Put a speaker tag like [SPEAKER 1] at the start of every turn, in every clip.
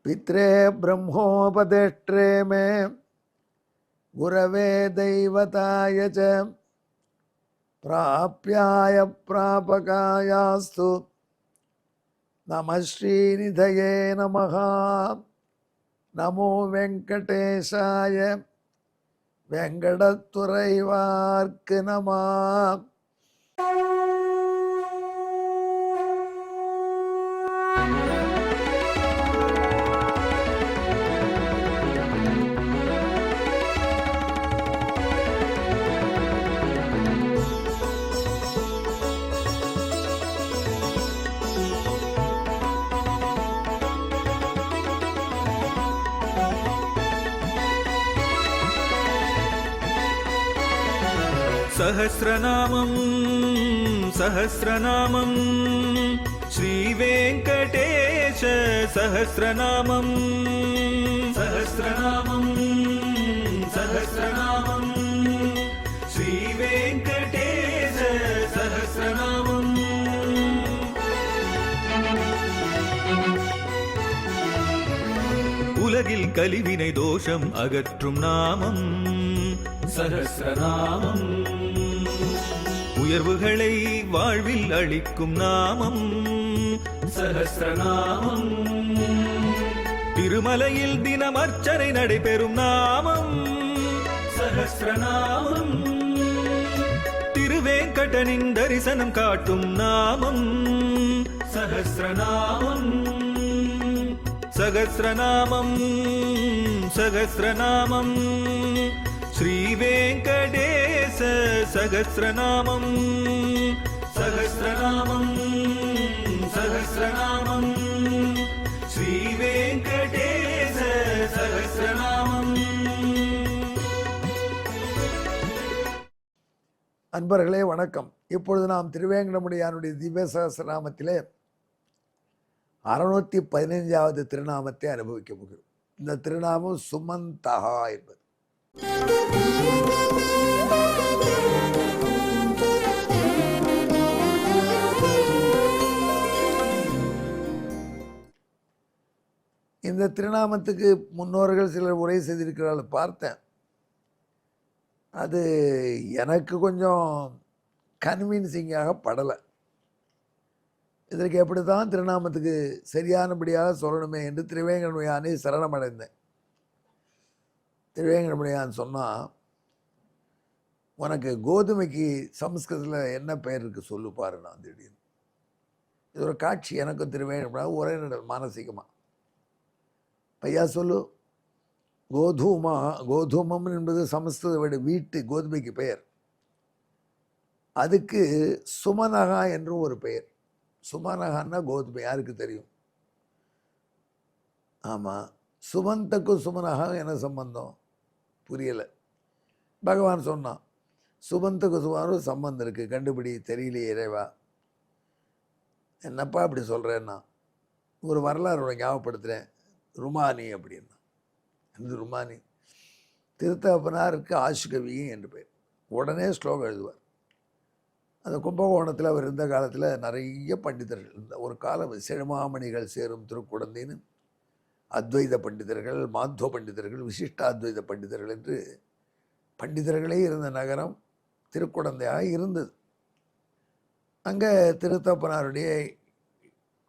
[SPEAKER 1] पित्रे ब्रह्मोपदेष्ट्रे मे गुरवे दैवताय च प्राप्याय प्रापकायास्तु नमः श्रीनिधये नमः। नमो वेंकटेशाय वेंकटतुरैवार्क्क नमः।
[SPEAKER 2] सहस्रनामं सहस्रनामं श्रीवेङ्कटेश सहस्रनामं सहस्रनामं सहस्रनामं श्रीवेङ्कटेश सहस्रनामम्। உலகில் கலிவினை தோஷம் அகற்றும் நாமம் சஹஸ்ரநாமம். உயர்வுகளை வாழ்வில் அளிக்கும் நாமம் சஹஸ்ரநாமம். திருமலையில் தினம் அர்ச்சனை நடைபெறும் நாமம் சஹஸ்ரநாமம். திருவேங்கடனின் தரிசனம் காட்டும் நாமம் சஹஸ்ரநாமம். சகஸ்ரநாமம் சகஸ்ரநாமம் श्रीवेङ्कटेश सहस्रनामं सहस्रनामं सहस्रनामं श्रीवेङ्कटेश सहस्रनामं।
[SPEAKER 1] அன்பர்களே வணக்கம். இப்பொழுது நாம் திருவேங்கடமுடியானுடைய திவ்ய சகஸ்ரநாமத்திலே 615வது திருநாமத்தை அனுபவிக்க போகிறோம். இந்த திருநாமம் சுமந்தகா என்பது. இந்த திருநாமத்துக்கு முன்னோர்கள் சிலர் உரை செய்திருக்கிறார்கள், பார்த்தேன். அது எனக்கு கொஞ்சம் கன்வின்சிங்காக படலை. இதற்கு எப்படி தான் திருநாமத்துக்கு சரியானபடியாக சொல்லணுமே என்று திருவேங்கடமுடியானை சரணமடைந்தேன். திருவேங்கடமுடியான் சொன்னால், உனக்கு கோதுமைக்கு சம்ஸ்கிருதத்தில் என்ன பெயர் இருக்கு சொல்லு பாரு. நான் திடீர்னு இது ஒரு காட்சி எனக்கும் திருவேங்கடமுடியான் ஒரே மானசீகமாக. பையா சொல்லு. கோதுமா, கோதுமம் என்பது சமஸ்கிருத வீட்டு கோதுமைக்கு பெயர். அதுக்கு சுமனகா என்றும் ஒரு பெயர். சுமனகான்னா கோதுமை, யாருக்கு தெரியும்? ஆமாம், சுமந்தக்கும் சுமனகா என்ன சம்பந்தம் புரியலை. பகவான் சொன்னான், சுமந்தக்கு சுமாரும் சம்பந்தம் இருக்குது, கண்டுபிடி. தெரியலையே இறைவா. என்னப்பா அப்படி சொல்கிறேன்னா, ஒரு வரலாறு ஞாபகப்படுத்துகிறேன். ருமானி அப்படின்னா, அந்த ருமானி திருத்தகப்பனாருக்கு ஆஷுகவியும் என்று பெயர். உடனே ஸ்லோகம் எழுதுவார். அந்த கும்பகோணத்தில் அவர் இருந்த காலத்தில் நிறைய பண்டிதர்கள் இருந்த ஒரு காலம். செழுமாமணிகள் சேரும் திருக்குடந்தின்னு அத்வைத பண்டிதர்கள், மாத்வ பண்டிதர்கள், விசிஷ்டாத்வைத பண்டிதர்கள் என்று பண்டிதர்களே இருந்த நகரம் திருக்குடந்தையாக இருந்தது. அங்கே திருத்தப்பனாருடைய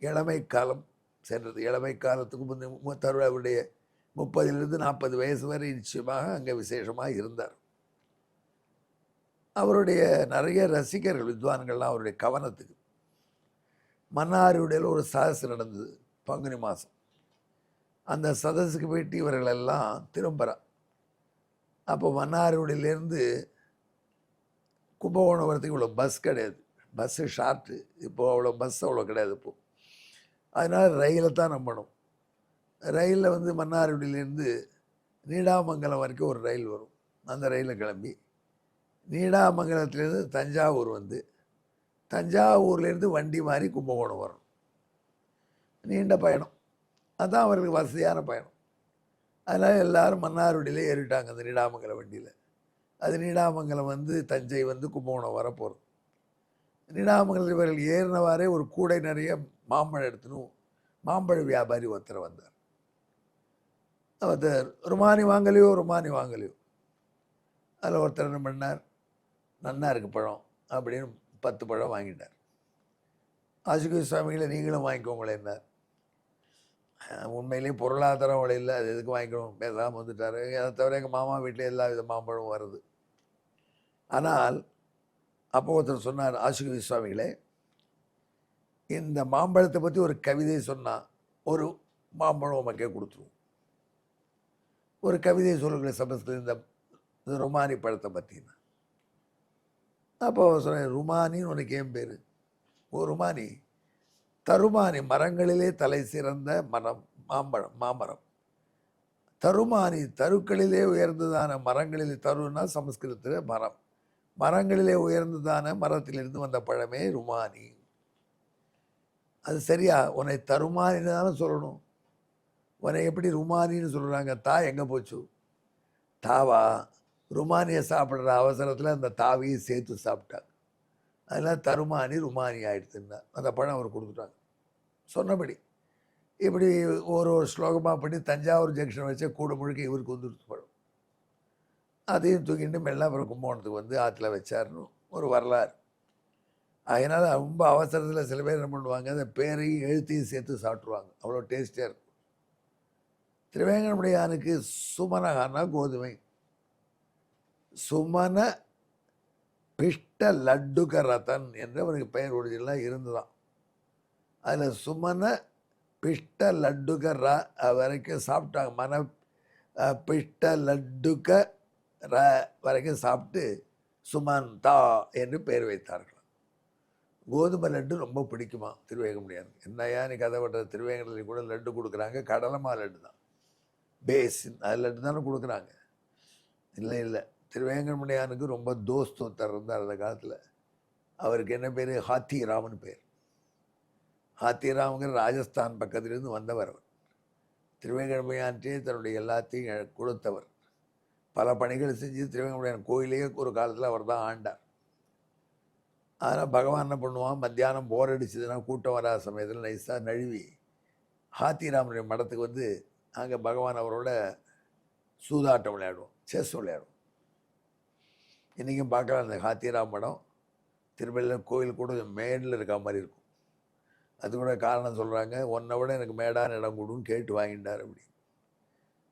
[SPEAKER 1] இளமை காலம் சென்றது. இளமை காலத்துக்கு முந்தைய அவருடைய 30 to 40 வயசு வரை நிச்சயமாக அங்கே விசேஷமாக இருந்தார். அவருடைய நிறைய ரசிகர்கள், வித்வான்கள்லாம் அவருடைய கவனத்துக்கு. மன்னாருடையில் ஒரு சதஸ் நடந்தது பங்குனி மாதம். அந்த சதஸுக்கு போயிட்டு இவர்களெல்லாம் திரும்புகிறா. அப்போ மன்னாருடையிலேருந்து கும்பகோணம் வரத்துக்கு இவ்வளோ பஸ் கிடையாது. Bus short. இப்போது அவ்வளோ பஸ் அவ்வளோ கிடையாது இப்போது. அதனால் ரயிலில் தான் நம்பணும். ரயிலில் வந்து மன்னார்குடியிலேருந்து நீடாமங்கலம் வரைக்கும் ஒரு ரயில் வரும். அந்த ரயிலில் கிளம்பி நீடாமங்கலத்துலேருந்து தஞ்சாவூர் வந்து தஞ்சாவூர்லேருந்து வண்டி மாறி கும்பகோணம் வரும். நீண்ட பயணம். அதுதான் அவர்களுக்கு வசதியான பயணம். அதனால் எல்லோரும் மன்னார்குடியிலே ஏறிட்டாங்க அந்த நீடாமங்கலம் வண்டியில். அது நீடாமங்கலம் வந்து தஞ்சை வந்து கும்பகோணம் வரப்போகிறது. நீடாமங்கலத்தில் இவர்கள் ஏறினவாறே ஒரு கூடை நிறைய மாம்பழம் எடுத்துன்னு மாம்பழ வியாபாரி ஒருத்தர் வந்தார். ஒருத்தர் ருமானி வாங்கலையோ அதில் ஒருத்தர் என்ன பண்ணார், நன்னா இருக்கு பழம் அப்படின்னு 10 பழம் வாங்கிட்டார். ஆசுகவி சுவாமிகளை நீங்களும் வாங்கிக்கோங்களேன்னார். உண்மையிலேயே பொருளாதாரம் வழி இல்லை, அது எதுக்கு வாங்கிக்கணும், பேசாமல் வந்துட்டார். அதை தவிர எங்கள் மாமா வீட்டில் எல்லா வித மாம்பழம் வருது. ஆனால் அப்போ ஒருத்தர் சொன்னார், ஆசுகவி சுவாமிகளே, இந்த மாம்பழத்தை பற்றி ஒரு கவிதை சொன்னால் ஒரு மாம்பழம் உமக்கே கொடுத்துருவோம். ஒரு கவிதை சொல்லுங்கள் சமஸ்கிருதம், இந்த ருமானி பழத்தை பற்றினா. அப்போ சொன்னேன், ருமானின்னு உனக்கு ஏன் பேர்? ஓ ருமானி, தருமானி மரங்களிலே தலை சிறந்த மரம் மாமரம். தருமானி தருக்களிலே உயர்ந்ததான மரங்களிலே, தருன்னா சமஸ்கிருதத்தில் மரம், மரங்களிலே உயர்ந்ததான மரத்திலிருந்து வந்த பழமே ருமானி. அது சரியா? உன்னை தருமானின்னு தானே சொல்லணும். உன்னை எப்படி ருமானின்னு சொல்கிறாங்க? தா எங்கே போச்சு? தாவா ருமானியை சாப்பிட்ற அவசரத்தில் அந்த தாவையும் சேர்த்து சாப்பிட்டாங்க. அதெல்லாம் தருமானி ருமானி ஆயிடுச்சுன்னா அந்த பழம் அவர் கொடுத்துட்டாங்க. சொன்னபடி இப்படி ஒரு ஸ்லோகமாக பண்ணி தஞ்சாவூர் ஜங்ஷன் வச்ச கூட முழுக்க இவருக்கு வந்துடுச்சு பழம். அதையும் தூக்கிட்டு மெல்ல அப்புறம் கும்பகோணத்துக்கு வந்து ஆற்றுல வச்சாருன்னு ஒரு வரலாறு. அதனால் ரொம்ப அவசரத்தில் சில பேர் என்ன பண்ணுவாங்க, அந்த பேரையும் எழுத்தையும் சேர்த்து சாப்பிட்ருவாங்க. அவ்வளோ டேஸ்டியாக இருக்கும். திருவேங்கடமுடையானுக்கு சுமனகான்னா கோதுமை, சுமன பிஷ்ட லட்டுக ரதன் என்று அவனுக்கு பெயர் ஒரிஜினலாக இருந்துதான். அதில் சுமன பிஷ்ட லட்டுக வரைக்கும் சாப்பிட்டாங்க. மன பிஷ்ட லட்டுக வரைக்கும் சாப்பிட்டு சுமந்தா என்று பெயர் வைத்தார்கள். கோதுமை லட்டு ரொம்ப பிடிக்குமா திருவேங்கடமுடையான். என்னையா நீ கதை பண்ற, திருவேங்கடத்தில் கூட லட்டு கொடுக்குறாங்க, கடலமா லட்டு தான் பேஸின், அது லட்டு தானே கொடுக்குறாங்க. இல்லை, திருவேங்கடமுடையானுக்கு ரொம்ப தோஸ்து ஒருத்தர் இருந்தார் அந்த காலத்தில். அவருக்கு என்ன பேர்? ஹாத்திராமன் பேர். ஹாத்திராமுங்கிற ராஜஸ்தான் பக்கத்திலிருந்து வந்தவர். அவர் திருவேங்கடமுடையான்ட்டே தன்னுடைய எல்லாத்தையும் கொடுத்தவர். பல பணிகள் செஞ்சு திருவேங்கடமுடையான் கோயிலையே ஒரு காலத்தில் அவர் தான் ஆண்டார். அதனால் பகவான் என்ன பண்ணுவான், மத்தியானம் போர் அடிச்சதுன்னா கூட்டம் வராத சமயத்தில் நைஸாக நழுவி ஹாத்திராமனுடைய மடத்துக்கு வந்து அங்கே பகவான் அவரோட சூதாட்டம் விளையாடுவோம், செஸ் விளையாடுவோம். இன்றைக்கும் பார்க்கலாம். அந்த ஹாத்திராம் மடம் திருவள்ள கோயில் கூட மேடில் இருக்க மாதிரி இருக்கும். அது கூட காரணம் சொல்கிறாங்க, ஒன்றை விட எனக்கு மேடான இடம் கொடுன்னு கேட்டு வாங்கிட்டார். அப்படி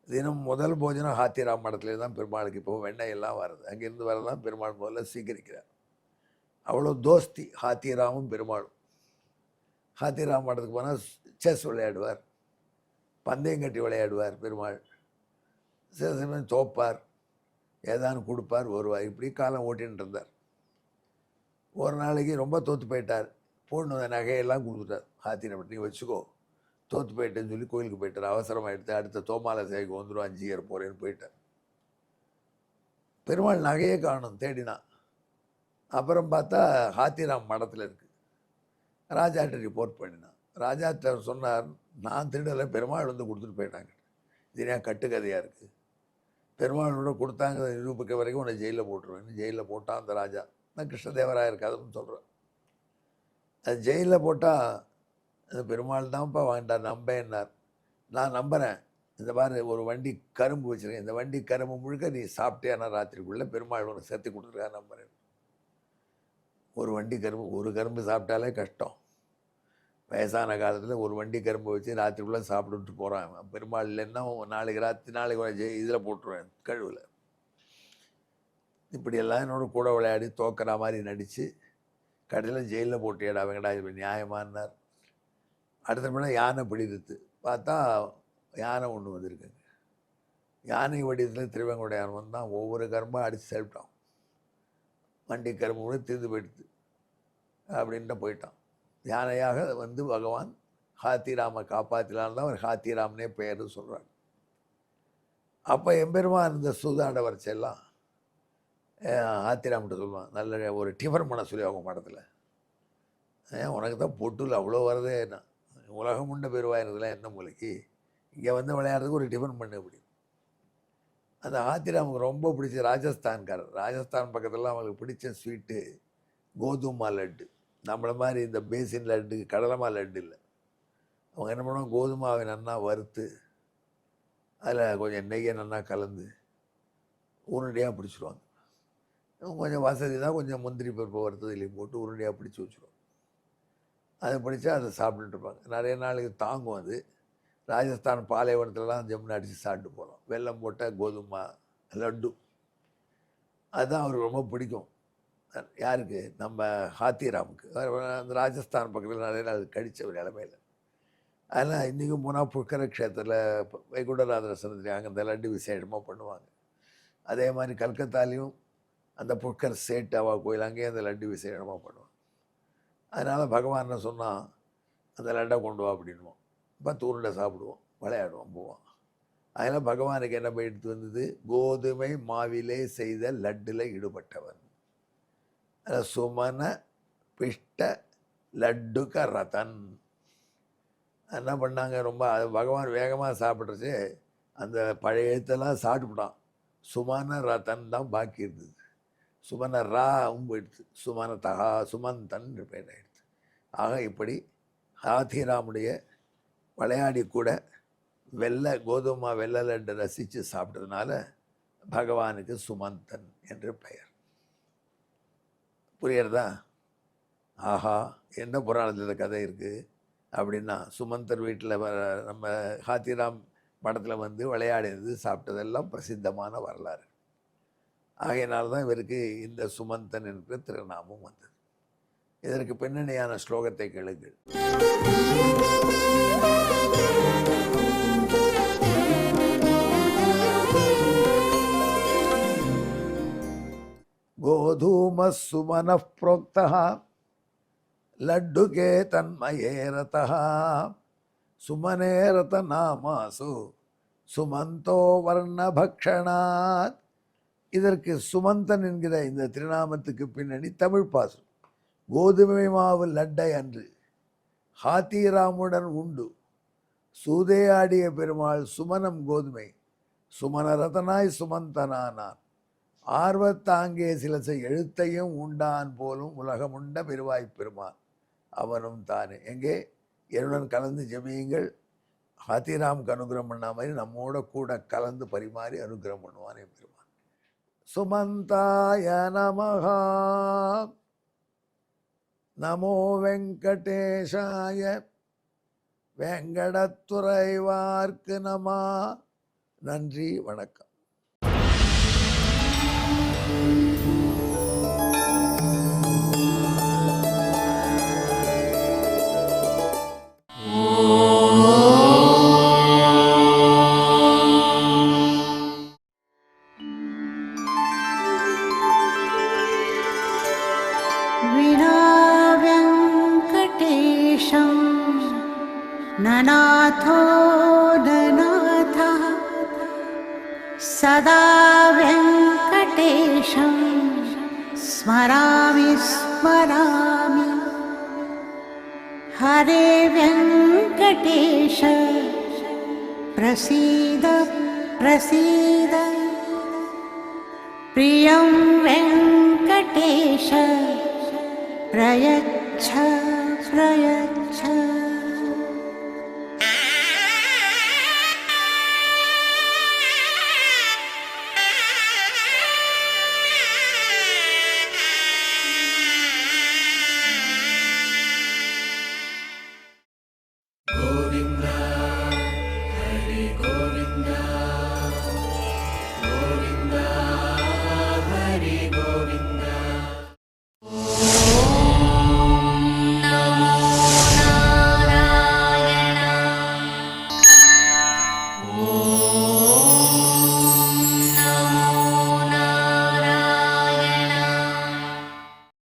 [SPEAKER 1] தினம் முதல் போஜனம் ஹாத்திராம் மடத்துலேயே தான் பெருமாளுக்கு இப்போ வெண்ணெய் எல்லாம் வருது, அங்கேருந்து வரதான் பெருமாள் முதல்ல சீக்கிரிக்கிறார். அவ்வளோ தோஸ்தி ஹாத்திராமும் பெருமாளும். ஹாத்திராம் மடத்துக்கு போனால் செஸ் விளையாடுவார், பந்தயம் கட்டி விளையாடுவார் பெருமாள். சில சமயம் தோப்பார், ஏதானு கொடுப்பார், வருவார். இப்படி காலம் ஓட்டின்னு இருந்தார். ஒரு நாளைக்கு ரொம்ப தோற்று போயிட்டார். பொண்ணு நகையெல்லாம் கொடுத்துட்டார். ஹாத்திரம் நீ வச்சுக்கோ, தோற்று போயிட்டேன்னு சொல்லி கோயிலுக்கு போயிட்டார். அவசரமாக எடுத்து அடுத்த தோமாலை சேவைக்கு வந்துடும், 5 இயர் போகிறேன்னு போயிட்டார். பெருமாள் நகையே காணும், தேடினா. அப்புறம் பார்த்தா ஹாத்திராம் மடத்தில் இருக்குது. ராஜாட்ட ரிப்போர்ட் பண்ணினான். ராஜாட்ட சொன்னார், நான் திருடலை, பெருமாள் வந்து கொடுத்துட்டு போயிட்டாங்க. இது ஏன் கட்டுக்கதையாக இருக்குது? பெருமாளோட கொடுத்தாங்க நிரூபிக்க வரைக்கும் உன்னை ஜெயிலில் போட்டுருவேன். ஜெயிலில் போட்டான் அந்த ராஜா. நான் கிருஷ்ணதேவராய இருக்காதுன்னு சொல்கிறேன். அது ஜெயிலில் போட்டால் அந்த பெருமாள் தான்ப்பா வாங்கிட்டார், நம்பேன்னார். நான் நம்புகிறேன். இந்த மாதிரி ஒரு வண்டி கரும்பு வச்சுருக்கேன், இந்த வண்டி கரும்பு முழுக்க நீ சாப்பிட்டேன்னா ராத்திரிக்குள்ளே பெருமாள் உனக்கு சேர்த்து கொடுத்துருக்கா நம்புகிறேன். ஒரு வண்டி கரும்பு, ஒரு கரும்பு சாப்பிட்டாலே கஷ்டம். வயசான காலத்தில் ஒரு வண்டி கரும்பு வச்சு ராத்திரிக்குள்ளே சாப்பிட்டுட்டு போகிறான். பெருமாள் இல்லைன்னா நாளைக்கு இதில் போட்டுருவேன், கழுவில். இப்படியெல்லாம் என்னோட கூட விளையாடி தோக்கிற மாதிரி நடித்து கடையில் ஜெயிலில் போட்டியடா அவங்கடா, இது நியாயமானார். அடுத்த முறை யானை பிடித்து பார்த்தா யானை ஒன்று வந்திருக்குங்க. யானை வடிவத்தில் திருவேங்கடமுடையான் வந்தான். ஒவ்வொரு கரும்பாக அடித்து சாப்பிட்டான். வண்டி கரும்பு கூட தீர்ந்து போயிடுது அப்படின்ட்டு போயிட்டான். யானையாக வந்து பகவான் ஹாத்திராமை காப்பாற்றினால்தான் தான் அவர் ஹாத்திராம்னே பெயர் சொல்கிறார். அப்போ எம்பெருமான் இந்த சூதாட வரைச்செல்லாம் ஹாத்திராம்கிட்ட சொல்லுவான், நல்ல ஒரு டிஃபன் பண்ண சொல்லி அவங்க படத்தில். உனக்கு தான் பொட்டுல அவ்வளோ வரதே, என்ன உலகம் உண்ட பெருவாயிருந்ததுலாம் என்ன மூலைக்கு, இங்கே வந்து விளையாடுறதுக்கு ஒரு டிஃபன் பண்ணு அப்படி. அந்த ஹாத்திராமுக்கு ரொம்ப பிடிச்ச ராஜஸ்தான்காரர். ராஜஸ்தான் பக்கத்துலலாம் அவங்களுக்கு பிடிச்ச ஸ்வீட்டு கோதுமை லட்டு. நம்மளை மாதிரி இந்த பேசின் லட்டு, கடலமா லட்டு இல்லை. அவங்க என்ன பண்ணுவாங்க, கோதுமாவை நன்னா வறுத்து அதில் கொஞ்சம் நெய்யை நல்லா கலந்து உருண்டையாக பிடிச்சிருவாங்க. கொஞ்சம் வசதி தான், கொஞ்சம் முந்திரி பருப்பு வறுத்ததுலேயும் போட்டு உருண்டையாக பிடிச்சி வச்சுருவாங்க. அதை பிடிச்சா அதை சாப்பிட்டுட்டு இருப்பாங்க. நிறைய நாளைக்கு தாங்கும் அது. ராஜஸ்தான் பாலைவனத்துலலாம் ஜம்முன்னு அடித்து சாப்பிட்டு போகலாம். வெல்லம் போட்ட கோதுமை லட்டு அதுதான் அவருக்கு ரொம்ப பிடிக்கும். யாருக்கு? நம்ம ஹாத்திராமுக்கு. அந்த ராஜஸ்தான் பக்கத்தில் நிறைய நாள் கழித்த ஒரு நிலைமையில். அதனால் இன்றைக்கும் போனால் புஷ்கர க்ஷேத்திரத்தில் வைகுண்டநாதர் சன்னதி அங்கே இந்த லட்டு விசேஷமாக பண்ணுவாங்க. அதே மாதிரி கல்கத்தாலையும் அந்த புஷ்கர் சேட் அவா கோயில் அங்கேயே அந்த லட்டு விசேஷமாக பண்ணுவாங்க. அதனால் பகவான் என்ன சொன்னால் அந்த லட்டை கொண்டு வா அப்படின்வோம். 10 உருண்டை சாப்பிடுவோம், விளையாடுவோம், போவோம். அதனால் பகவானுக்கு என்ன எடுத்து வந்தது? கோதுமை மாவிலே செய்த லட்டில் ஈடுபட்டவன். அதில் சுமன பிஷ்ட லட்டுக்க ரதன். என்ன பண்ணாங்க? ரொம்ப பகவான் வேகமாக சாப்பிட்றச்சு அந்த பழைய எழுத்தெல்லாம் சாப்பிட்டுவிட்டான். சுமன ரதன் தான் பாக்கி இருந்தது. சுமன ராவும் போயிடுது. சுமன தகா சுமந்தன் பேர் ஆயிடுது. ஆக இப்படி ஹாத்திராமுடைய விளையாடி கூட கோதுமை வெள்ளை லட்டு ரசித்து சாப்பிட்டதுனால பகவானுக்கு சுமந்தன் என்று பெயர். புரியறதா? ஆஹா, என்ன புராணத்தில் கதை இருக்குது அப்படின்னா, சுமந்தர் வீட்டில் நம்ம ஹாத்திராம் படத்தில் வந்து விளையாடினது சாப்பிட்டதெல்லாம் பிரசித்தமான வரலாறு. ஆகையினால்தான் இவருக்கு இந்த சுமந்தன் என்கிற திருநாமம் வந்தது. இதற்கு பின்னணியான ஸ்லோகத்தை கேளுங்கள். கோதூம சுமன புரோக்தா லட்டுகே தன்மயே ரதா சுமனே ரத நாமாசு சுமந்தோ வர்ணபக்ஷணாத். இதற்கு சுமந்தன் என்கிற இந்த திருநாமத்துக்கு பின்னணி தமிழ் பாசம். கோதுமை மாவு லட்டை அன்று ஹாத்திராமுடன் உண்டு சூதேயாடிய பெருமாள் சுமனம் கோதுமை சுமனரதனாய் சுமந்தனானான். ஆர்வத்தாங்கே சில எழுத்தையும் உண்டான் போலும் உலகமுண்ட பெருவாய்ப் பெருமான் அவனும் தானே. எங்கே? என்னுடன் கலந்து ஜெபியுங்கள். ஹாத்திராமுக்கு அனுகிரகம் பண்ண மாதிரி நம்மோட கூட கலந்து பரிமாறி அனுகிரகம் பண்ணுவானே பெருமான். சுமந்தாய நமஹா. நமோ வெங்கடேஷாய. வெங்கடத்துறைவார்க்கு நம. நன்றி, வணக்கம்.
[SPEAKER 3] ननाथो ननाथः सदा वेङ्कटेशं स्मरामि स्मरामि. हरे वेङ्कटेश प्रसीद प्रसीद. प्रियं वेङ्कटेश प्रयच्छ प्रयच्छ.